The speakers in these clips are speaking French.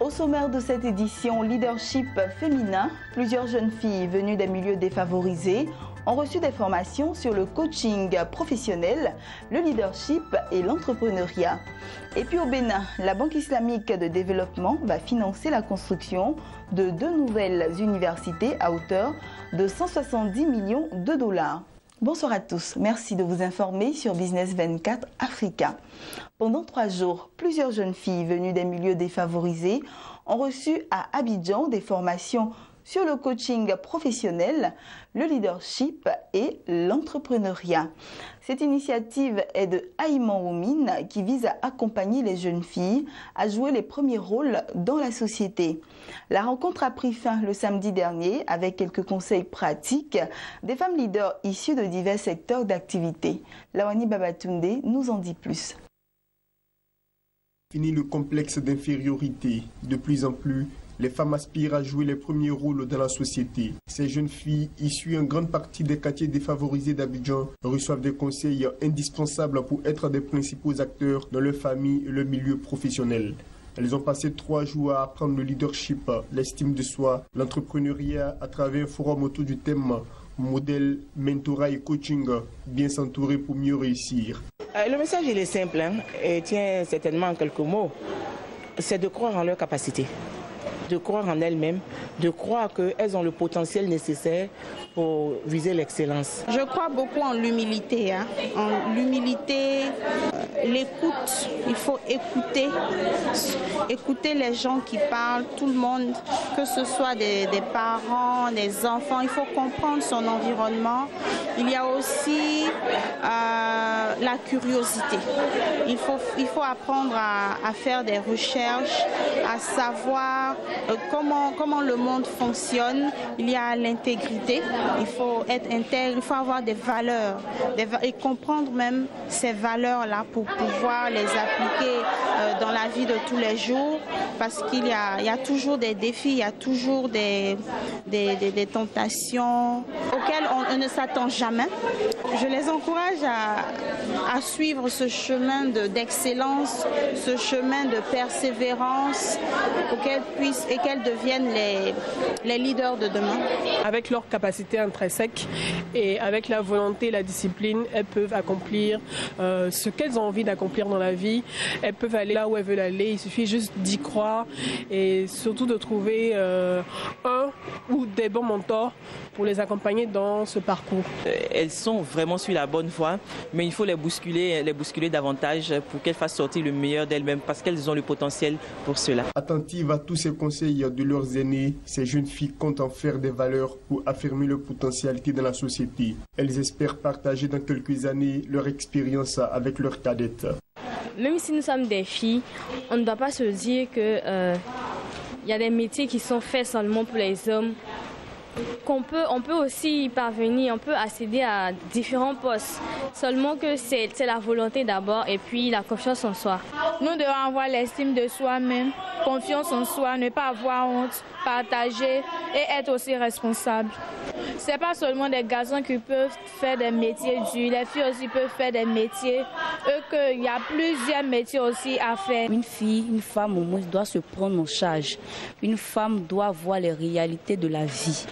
Au sommaire de cette édition Leadership féminin, plusieurs jeunes filles venues des milieux défavorisés ont reçu des formations sur le coaching professionnel, le leadership et l'entrepreneuriat. Et puis au Bénin, la Banque islamique de développement va financer la construction de 2 nouvelles universités à hauteur de 170 millions de dollars. Bonsoir à tous, merci de vous informer sur Business 24 Africa. Pendant 3 jours, plusieurs jeunes filles venues des milieux défavorisés ont reçu à Abidjan des formations sur le coaching professionnel, le leadership et l'entrepreneuriat. Cette initiative est de Ayman Women qui vise à accompagner les jeunes filles à jouer les premiers rôles dans la société. La rencontre a pris fin le samedi dernier avec quelques conseils pratiques des femmes leaders issues de divers secteurs d'activité. Lawani Babatunde nous en dit plus. Fini le complexe d'infériorité. De plus en plus, les femmes aspirent à jouer les premiers rôles dans la société. Ces jeunes filles, issues en grande partie des quartiers défavorisés d'Abidjan, reçoivent des conseils indispensables pour être des principaux acteurs dans leur famille et leur milieu professionnel. Elles ont passé 3 jours à apprendre le leadership, l'estime de soi, l'entrepreneuriat à travers un forum autour du thème modèle, mentorat et coaching, bien s'entourer pour mieux réussir. Le message il est simple et tient certainement en quelques mots. C'est de croire en leurs capacités, de croire en elles-mêmes, de croire qu'elles ont le potentiel nécessaire pour viser l'excellence. Je crois beaucoup en l'humilité. En l'humilité, l'écoute. Il faut écouter les gens qui parlent, tout le monde, que ce soit des parents, des enfants. Il faut comprendre son environnement. Il y a aussi la curiosité. Il faut apprendre à faire des recherches, à savoir comment le monde fonctionne. Il y a l'intégrité. Il faut être intègre, il faut avoir des valeurs et comprendre même ces valeurs-là pour pouvoir les appliquer dans la vie de tous les jours parce qu'il y a toujours des défis, il y a toujours des tentations auxquelles on ne s'attend jamais. Je les encourage à suivre ce chemin d'excellence, ce chemin de persévérance pour qu'elles deviennent les leaders de demain. Avec leur capacité intrinsèque et avec la volonté et la discipline, elles peuvent accomplir ce qu'elles ont envie d'accomplir dans la vie. Elles peuvent aller là où elles veulent aller. Il suffit juste d'y croire et surtout de trouver un ou des bons mentors pour les accompagner dans ce parcours. Elles sont vraiment sur la bonne voie, mais il faut les bousculer davantage pour qu'elles fassent sortir le meilleur d'elles-mêmes parce qu'elles ont le potentiel pour cela. Attentives à tous ces conseils de leurs aînés, ces jeunes filles comptent en faire des valeurs pour affirmer leur potentialité dans la société. Elles espèrent partager dans quelques années leur expérience avec leurs cadettes. Même si nous sommes des filles, on ne doit pas se dire que y a des métiers qui sont faits seulement pour les hommes. On peut aussi y parvenir, on peut accéder à différents postes. Seulement que c'est la volonté d'abord et puis la confiance en soi. Nous devons avoir l'estime de soi-même, confiance en soi, ne pas avoir honte, partager et être aussi responsable. Ce n'est pas seulement des garçons qui peuvent faire des métiers durs, les filles aussi peuvent faire des métiers. Il y a plusieurs métiers aussi à faire. Une fille, une femme au moins doit se prendre en charge. Une femme doit voir les réalités de la vie.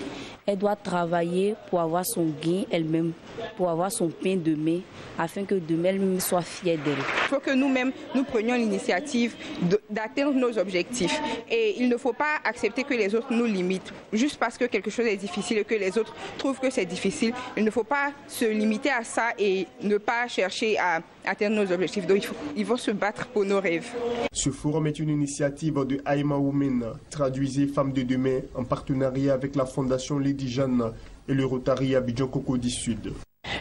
Elle doit travailler pour avoir son gain elle-même, pour avoir son pain demain, afin que demain elle-même soit fière d'elle. Il faut que nous-mêmes, nous prenions l'initiative d'atteindre nos objectifs. Et il ne faut pas accepter que les autres nous limitent. Juste parce que quelque chose est difficile et que les autres trouvent que c'est difficile, il ne faut pas se limiter à ça et ne pas chercher à atteindre nos objectifs. Donc il faut se battre pour nos rêves. Ce forum est une initiative de Ayman Women, traduisez Femmes de demain, en partenariat avec la Fondation Lady Jeanne et le Rotary Abidjan Cocody Sud.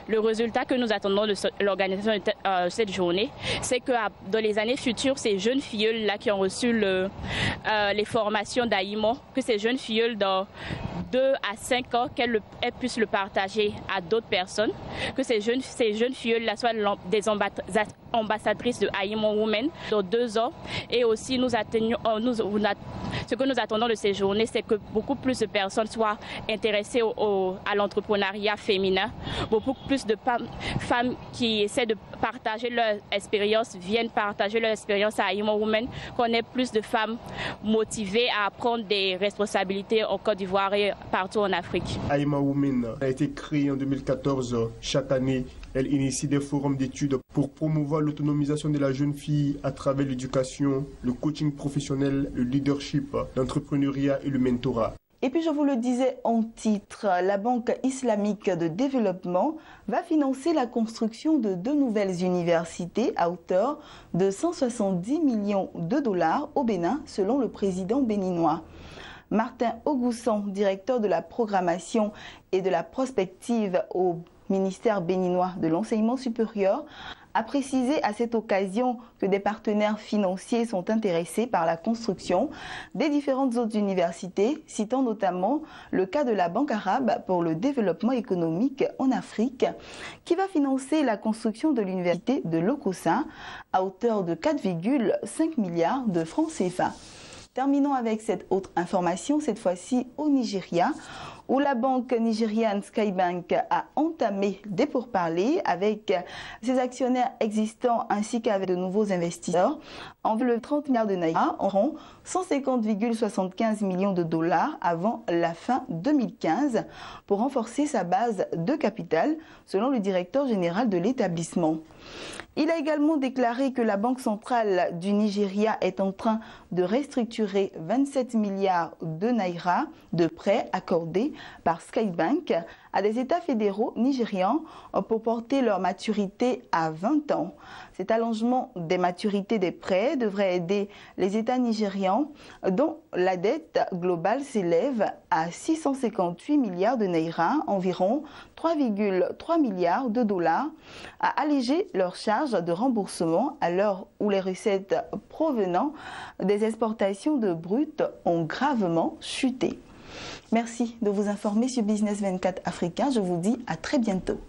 Le résultat que nous attendons de l'organisation de cette journée, c'est que dans les années futures, ces jeunes filles-là qui ont reçu les formations d'Ayman, que ces jeunes filles dans 2 à 5 ans, qu'elles puissent le partager à d'autres personnes, que ces jeunes filles-là soient des ambassadrices de Ayman Women dans 2 ans. Et aussi, ce que nous attendons de ces journées, c'est que beaucoup plus de personnes soient intéressées à l'entrepreneuriat féminin, beaucoup plus de femmes qui essaient de partager leur expérience, viennent partager leur expérience à Aïma Women, qu'on ait plus de femmes motivées à prendre des responsabilités en Côte d'Ivoire et partout en Afrique. Aïma Women a été créée en 2014. Chaque année, elle initie des forums d'études pour promouvoir l'autonomisation de la jeune fille à travers l'éducation, le coaching professionnel, le leadership, l'entrepreneuriat et le mentorat. Et puis je vous le disais en titre, la Banque islamique de développement va financer la construction de 2 nouvelles universités à hauteur de 170 millions de dollars au Bénin, selon le président béninois. Martin Augoussan, directeur de la programmation et de la prospective au ministère béninois de l'enseignement supérieur, a précisé à cette occasion que des partenaires financiers sont intéressés par la construction des différentes autres universités, citant notamment le cas de la Banque arabe pour le développement économique en Afrique, qui va financer la construction de l'université de Lokossa à hauteur de 4,5 milliards de francs CFA. Terminons avec cette autre information, cette fois-ci au Nigeria, où la banque nigériane Skybank a entamé des pourparlers avec ses actionnaires existants ainsi qu'avec de nouveaux investisseurs. Environ 30 milliards de naira, environ 150,75 millions de dollars avant la fin 2015 pour renforcer sa base de capital, selon le directeur général de l'établissement. Il a également déclaré que la Banque centrale du Nigeria est en train de restructurer 27 milliards de naira de prêts accordés par Skybank à des États fédéraux nigérians pour porter leur maturité à 20 ans. Cet allongement des maturités des prêts devrait aider les États nigérians dont la dette globale s'élève à 658 milliards de naira, environ 3,3 milliards de dollars, à alléger leurs charges de remboursement à l'heure où les recettes provenant des exportations de brut ont gravement chuté. Merci de vous informer sur Business 24 Africain. Je vous dis à très bientôt.